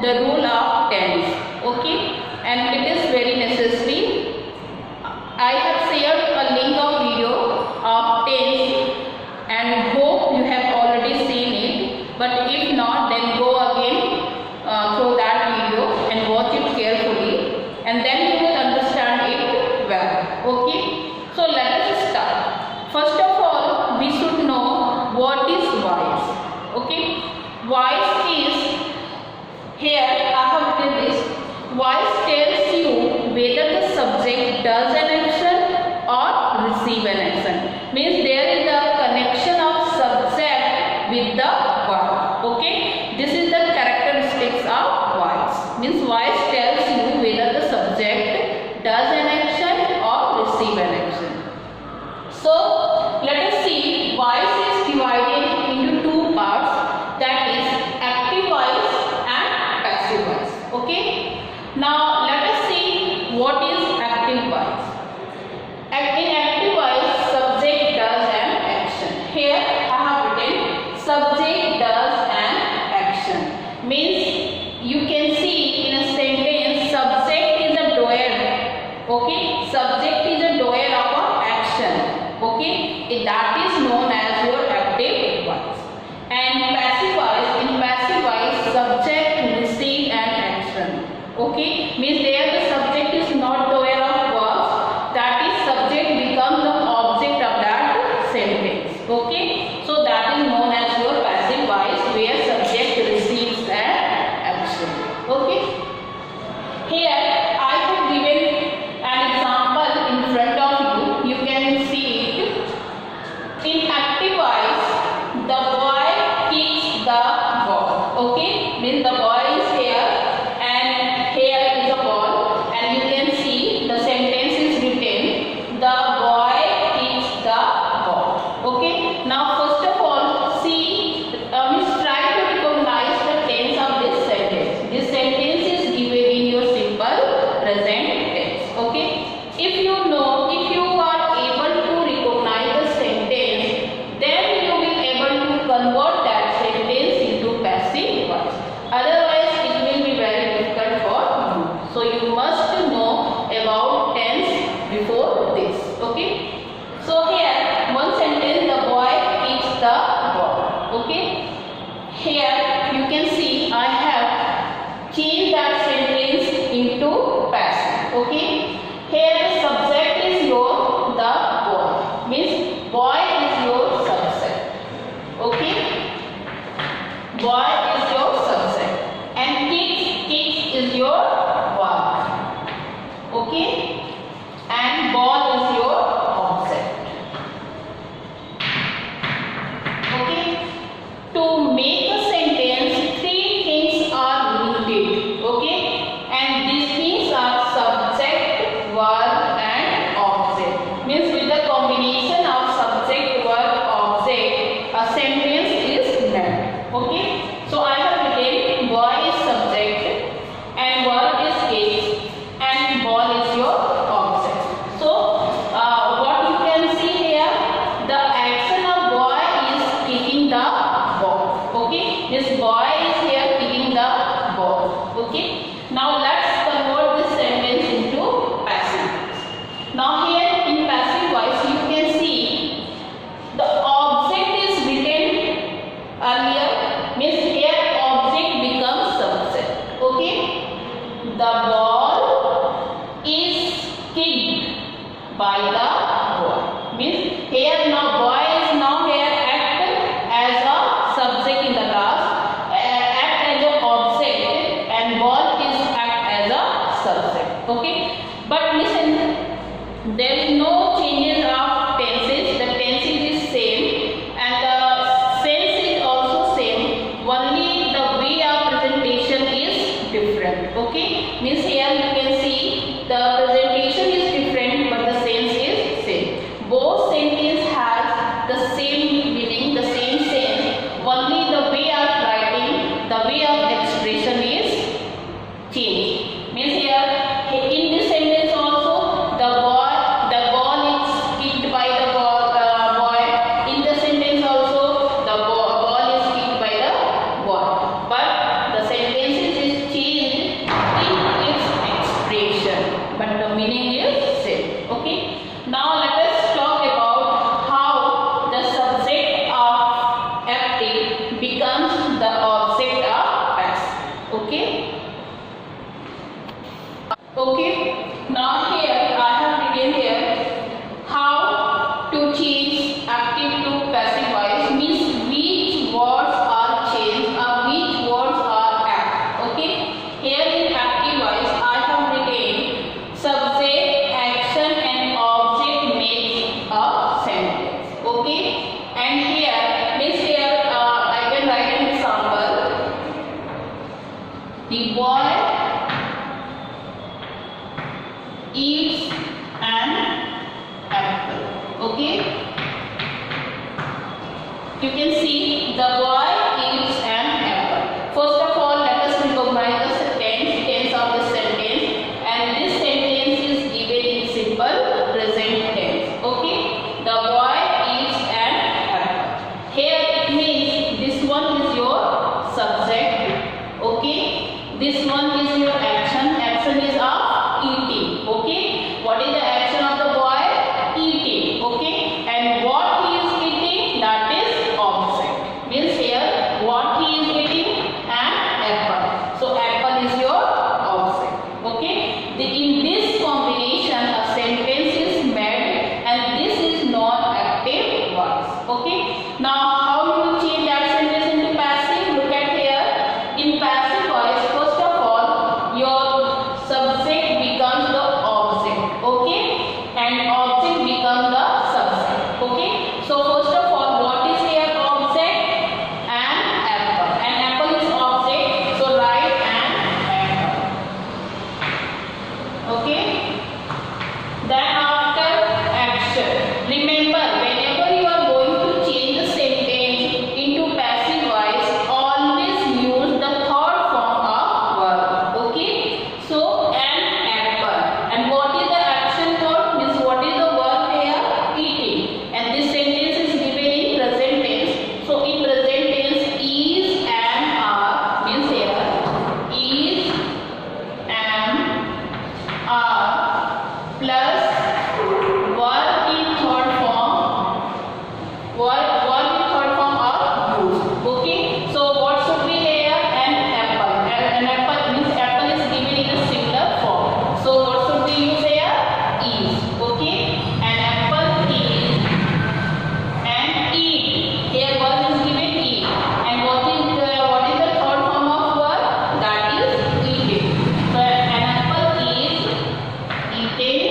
the rule of tens. Okay, and it is very necessary. I have shared a link of video of tens and hope you have already seen it, but if not, then go again through that video and watch it carefully, and then you will understand it well. Okay, so let us start. First of all, we should know what is voice. Okay, voice is, here I have written this, voice tells you whether the subject does an action or receive an action. Means there is a connection of subject with the verb. Okay, this is the characteristics of voice. Means voice tells you whether the subject does an action or receive an action. So let us see, voice is divided into two parts, that is active voice and passive voice. Okay, now let us see what is active voice. In active voice, subject does an action. Here I have written subject does an action. Means you can see in a sentence, subject is a doer. Okay, subject is a doer of an action. Okay, that is known as your active voice. And passive voice, in passive voice, subject receive an action. Okay, means there the subject is not doer of verbs, that is subject becomes the object of that sentence. Okay, so that is known as your passive voice, where subject receives an action. Okay, here I have given an example in front of you. You can see it. In active voice, the boy kicks the ball. Okay, means the boy is here and here is a ball, and you can see the sentence is written, the boy kicks the ball. Okay, now first of all, see, means try to recognize the tense of this sentence. This sentence is given in your simple present tense. Okay, if you know, if you are able to recognize the sentence, then you will able to convert that sentence into passive voice. Otherwise, it will be very difficult for you. So you must know about tense before this. Okay. So here one sentence, the boy kicks the ball. Okay. Here you can see I have changed that sentence into passive. Okay. Here the subject is your the boy. Means boy is your subject. Okay. Boy is your subject, and kicks is your verb. Okay, and ball is your object. Okay, to make a sentence, three things are needed. Okay, and these things are subject, verb, and object. Means with the combination of subject, verb, object, a sentence is made. Okay, so I have written boy is subject and verb is kicks and ball is your object. So what you can see here, the action of boy is kicking the ball. Okay, this boy is here kicking the ball. Okay, now let's convert this sentence into passive. Now here in passive voice, you can see the object is written earlier. Means here object becomes subject. Okay, the ball is kicked by the boy. Means here now boy is now here act as a subject in the class, act as an object, and ball is act as a subject. Okay, but listen, there is no changes of tenses. The tenses is same and the sense is also same. Only the way of presentation is different. Okay, means here you can see the presentation is different, but the sense is same. Both sentences has the same meaning, the same sense. Only the way of writing, the way of expression is changed. Means here in this sentence also, the ball Okay. Now here I have written here how to change active to passive voice, means which words are changed or which words are act. Okay. Here in active voice I have written subject, action and object makes a sentence. Okay. And here means here I can write an example. The boy eats an apple. Okay. You can see the boy eats an apple. First of all, let us recognize the tense of the sentence, and this sentence is given in simple present tense. Okay. The boy eats an apple. Here it means this one is your subject. Okay. This one is your action. Action is of eating. Okay. What is the action of the boy? Eating. Okay. And what he is eating, that is object. Means here what he is eating, an apple. So apple is your object. Okay. In this combination a sentence is made, and this is non-active voice. Okay. Now how you will change that sentence into passive? Look at here. In passive voice, first of all, your subject becomes the object. Okay. And object becomes the subject. Okay. So first of all, what is here object? An apple. An apple is object. So write an apple. Okay. Then after action, remember whenever you are going to change the sentence into passive voice, always use the third form of verb. Okay. So an apple. And what is the action word? Means what is the verb here? Eating. And this sentence is given in present tense. So in present tense, is, am, are means here is, am, are plus verb in third form. Verb in third form are used. Okay. So what should be here? An apple. An apple means apple is given in a singular form. So what should be used here? Is. Okay. An apple is, and eat. Here verb is given eat. And what is the third form of verb? That is eating. So an apple is eaten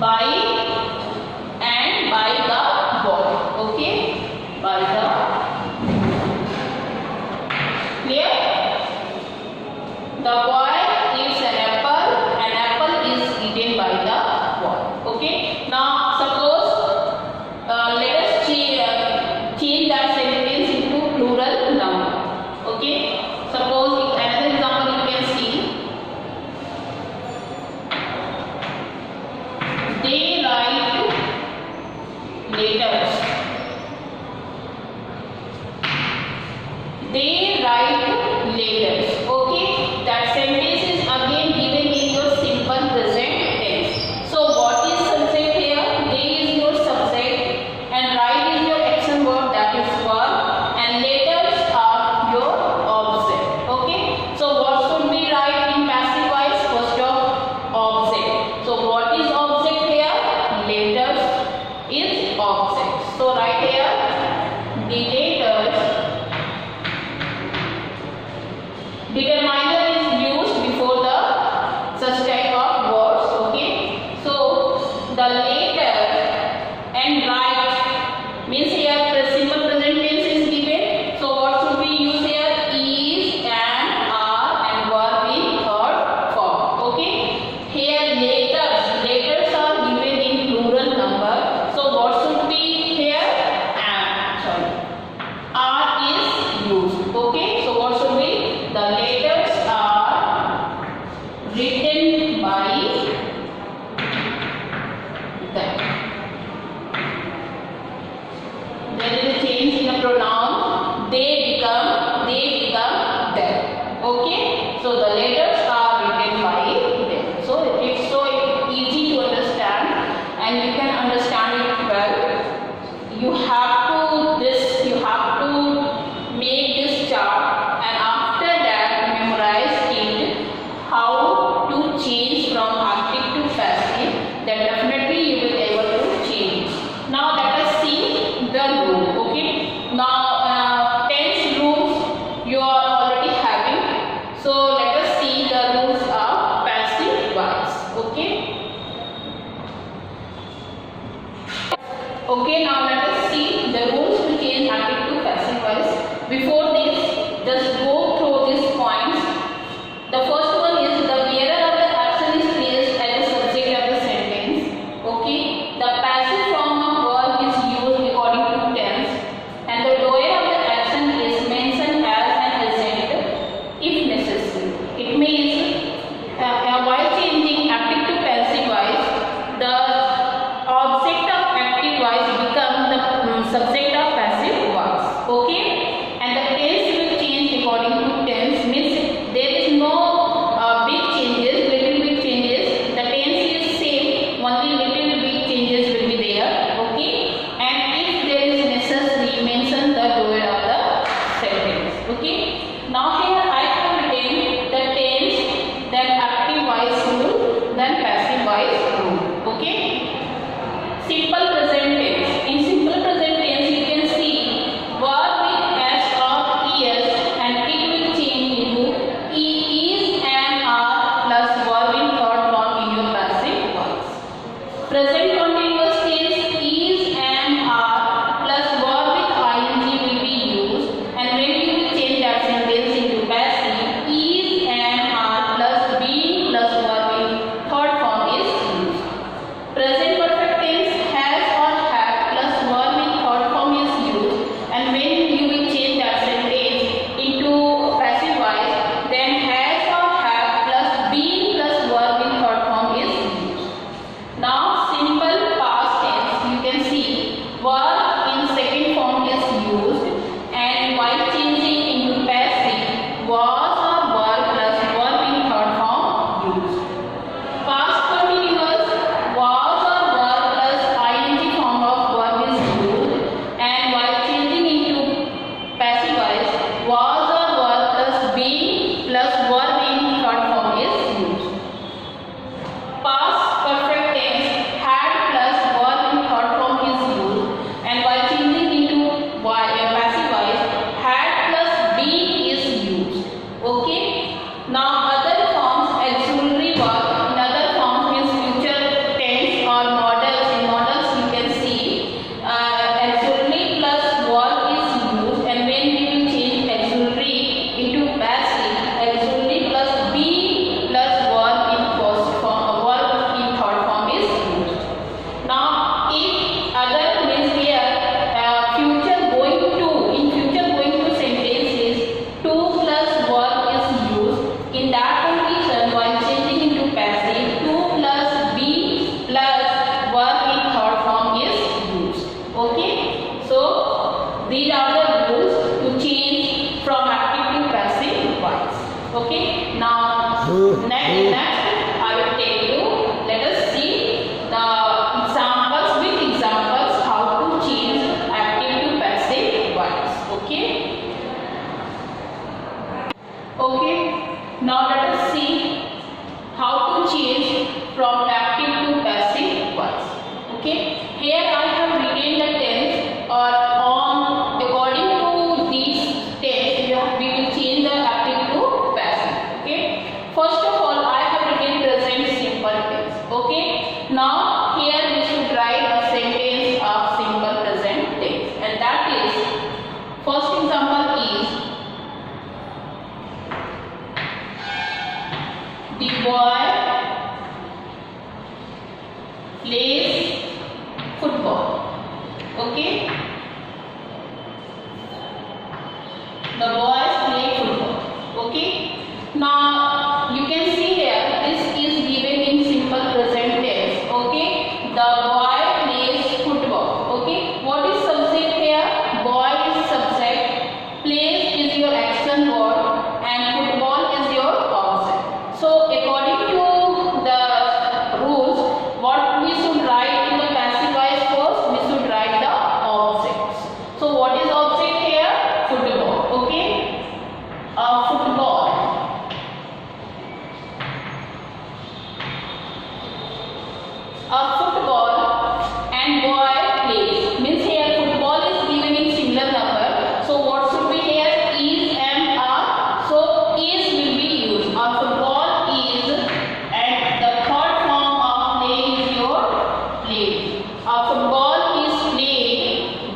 by and by the boy. Okay. By the clear. The boy eats an apple. An apple is eaten by the boy. Okay. Now suppose let us change that sentence into plural number. Okay. Suppose another example you can see. They write letters. They write letters. Okay. That sentence is again given in your simple present tense. So what is subject here? They is your subject, and write is your action verb, that is verb, and letters are your object. Okay. So what should be write in passive voice? First of object. So what is object here? Letters is object. So right here the letters Before this, just go through these points. The first one is the bearer of the action is placed as the subject of the sentence. Okay. The passive form of verb is used according to tense, and the doer of the action is mentioned as an agent if necessary. It means while changing active to passive voice, the object of active voice becomes the subject of passive voice. Okay, and the tense will change according to tense. Means there is no big changes, little bit changes. The tense is same, only little bit changes will be there. Okay, and if there is necessary, mention the doer of the sentence. Okay, now here I have written the tense, then active voice rule, then passive voice rule. Okay, simple present tense. In simple present tense, you can see verb with s or es, and it will change into is and are plus verb in third form in your passive voice. Present continuous tense is and are plus verb with ing will be used, and when you will change that sentence into passive, is and are plus being plus verb in third form is used. Present perfect tense has or have plus verb in third form is used, and when you will change that sentence into passive voice, then has or have plus being plus verb in third form is used. Now simple past tense, you can see verb in second form is used, and while changing into passive, was or were plus verb in third form used. Past continuous, was or were plus ing form of verb is used, and while changing into passive voice, was or were plus being plus verb in third form is used. Past perfect tense, had plus verb in third form is used, and while changing into passive voice, had plus being is used. Okay. Now other forms, auxiliary verb. In other forms means future tense or models. In models you can see auxiliary plus verb is used, and when we will change auxiliary into passive, auxiliary plus being plus verb in first form, verb in third form is used. Now if other means here future going to, in future going to sentences, to plus verb is used. In that condition, while changing into passive, to plus be plus verb in third form is used. Okay, so these are the rules to change from active to passive voice. Okay, now next I will tell you, let us see the examples, with examples how to change active to passive voice. Okay. Okay, now let us see how to change from active to passive voice. Okay, here I have written the tense, or on according to these tense we will change the active to passive. Okay, first of all I have written present simple tense. Okay, now here we should write a sentence of simple present tense, and that is, first example is, the boy plays football. Okay, the boys play football. Okay, now you can see here this is given in simple present tense. Okay, the boy plays football. Okay, what is subject here? Boy is subject, plays is your action word, and football is your object. So according to the rules, what we should write in the passive voice first? We should write the objects. So what is object here? Football. Okay, football. A football and boy plays. Means here football is given in singular number. So what should be here? Is and are. So is will be used. A football is, and the third form of play is your play. A football is played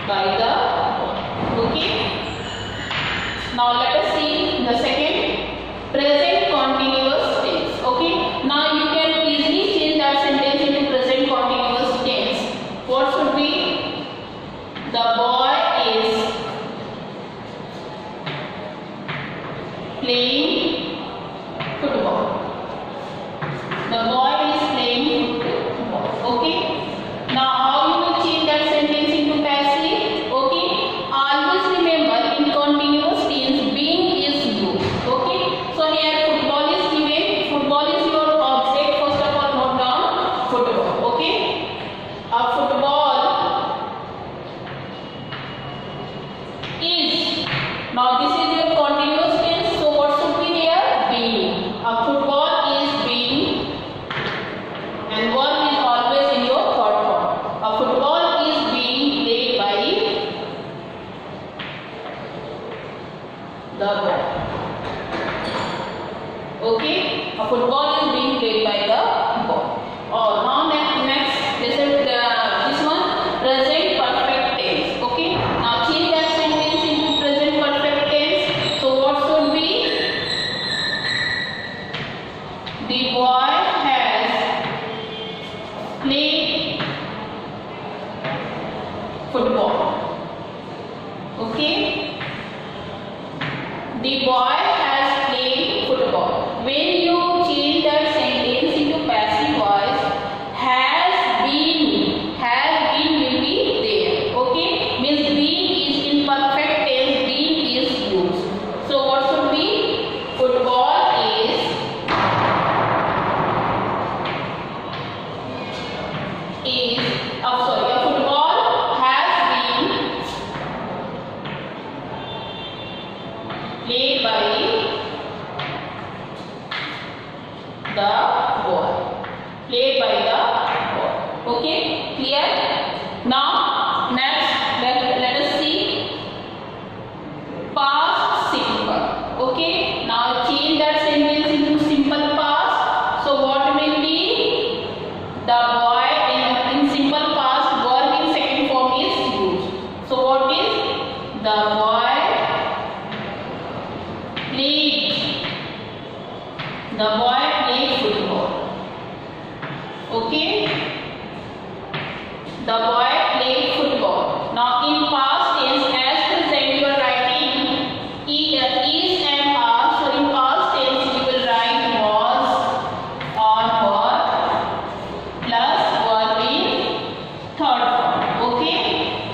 by the Okay. Now let us see the second, present continuous tense. Okay. Now you can easily change that sentence into present continuous tense. What should be? The boy is playing football. The boy is playing football. Okay. Now how you will change that sentence into passive? Okay. Always remember in continuous tense being is used. Okay. So here football is given. Football is your object. First of all note down football. Okay. A football is. Now this is your continuous tense. So what should be here? Being. A football is being. And verb is always in your third form. A football is being played by the boy. Okay, a football is being played by the boy. Oh, now next this is this one, present perfect tense. Okay, now change that sentence into present perfect tense. So what should be? The boy has played football. Okay. The boy has played football. When you change that sentence into passive voice, has been will be there. Okay. Means being is in perfect tense. Being is used. So what should be? Football is a football has been played by the boy. Played by the boy. Okay, clear? Now next let us see past simple. Okay, now change that sentence into simple past. So what will be? The boy in simple past, verb in second form is used. So what is? The boy played. The boy played football. Okay. The boy played football. Now in past tense, as present you are writing is and are. So in past tense you will write was or were plus verb in third form. Okay.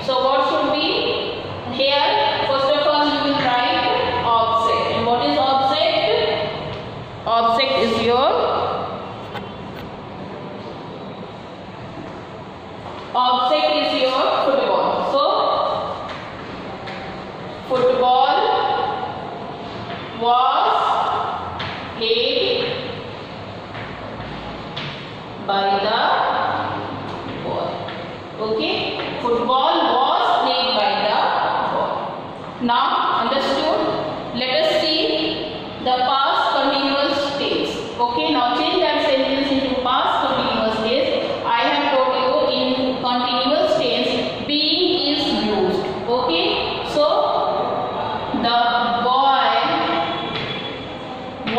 So what should be here? First of all you will write object. And what is object? Object is your football. So football was played by the boy. Okay, football was played by the boy. Now understood? Let us see the past continuous tense. Okay, now change that sentence into past continuous tense. I have told you in continuous tense being is used. Okay, so the boy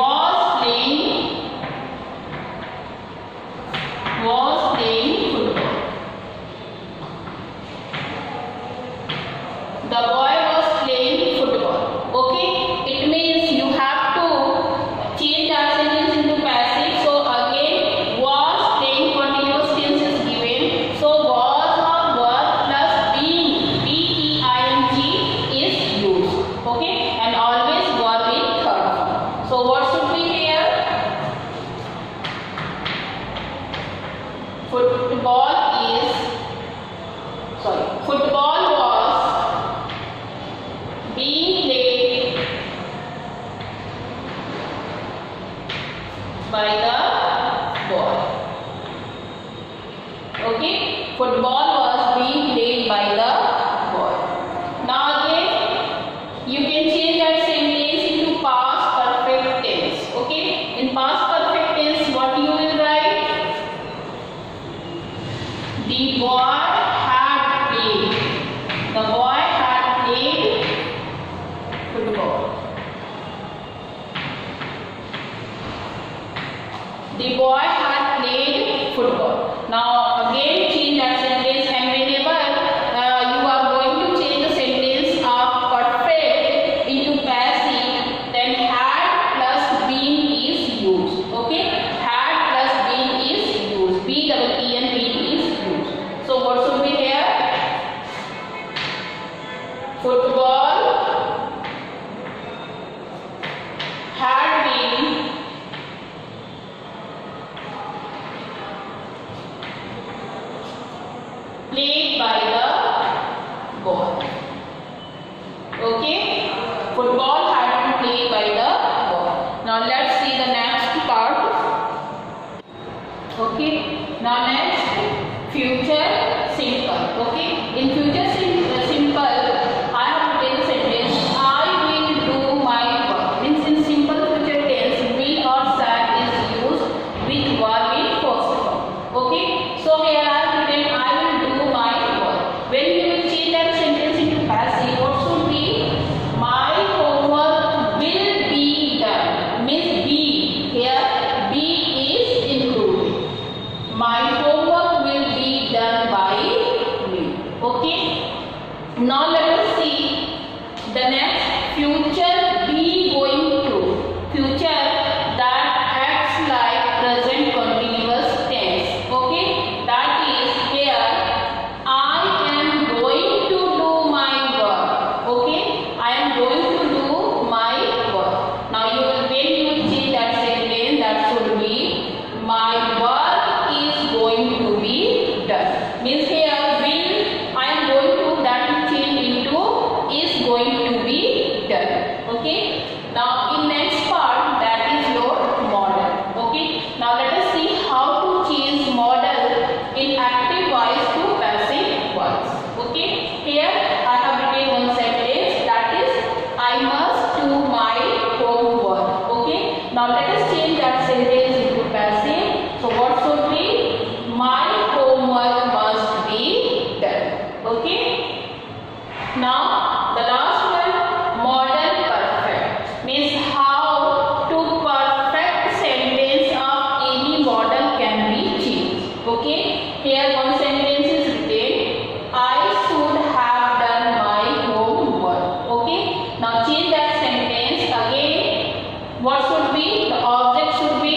was playing football. The boy was playing football. Okay, it means you have to change that sentence into passive. So again, was playing continuous tense is given. So was or were plus being, B-E-I-N-G is used. Okay, and always verb in third form. So what should be here? Football was Football had been played by the ball. Okay, football had been played by the ball. Now let's see the next part. Okay, now next, future simple. Okay, in future simple, I have written sentence I will do my work. Means in simple future tense, will or shall is used with verb in first form. Okay, so here I have written I will do my work. When you will change that sentence into passive, what should be? My homework will be done. Means be, here be is included. My homework will be done by me. Okay. Now let us see the next, future be going to. Future that acts like present continuous tense. Okay. That is here I am going to do my work. Okay. I am going to do my work. Now you will, when you will change that sentence, that should be my work is going to be done. Means here will, I am going to, that will change into is going to be done. Okay. Now in next part, that is your model. Okay. Now let us see how to change model in active voice to passive voice. Okay. Here I have written one sentence, that is I must do my homework. Okay. Now let us change that sentence into passive. So what should be? My homework must be done. Okay. Now the last one, model perfect. Means how to perfect sentence of any model can be changed. Okay. Here one sentence is written I should have done my homework. Okay. Now change that sentence again. What should be? The object should be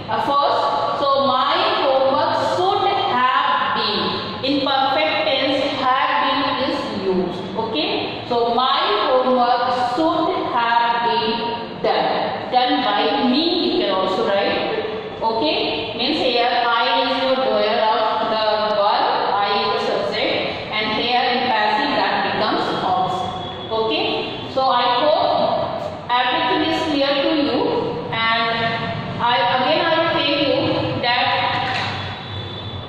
first. So my homework should have been. In perfect tense, have been is used. Okay. So my homework should have been done. Done by me, you can also write. Okay. Means here I is your doer of the verb, I is the subject, and here in passive that becomes object. Okay. So I hope everything is clear to you, and I will tell you that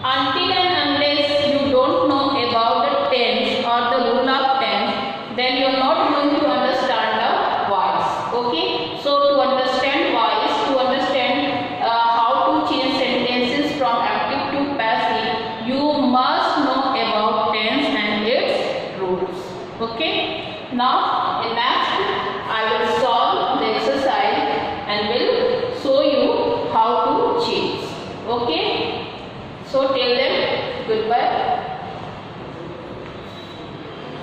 until and unless you don't know about the tense or the rule of tense, then you are not going to understand the voice. Okay. So to understand voice, to understand how to change sentences from active to passive, you must know about tense and its rules. Okay. Now in next I will solve the exercise and will show you how to change. Okay. So till then, goodbye.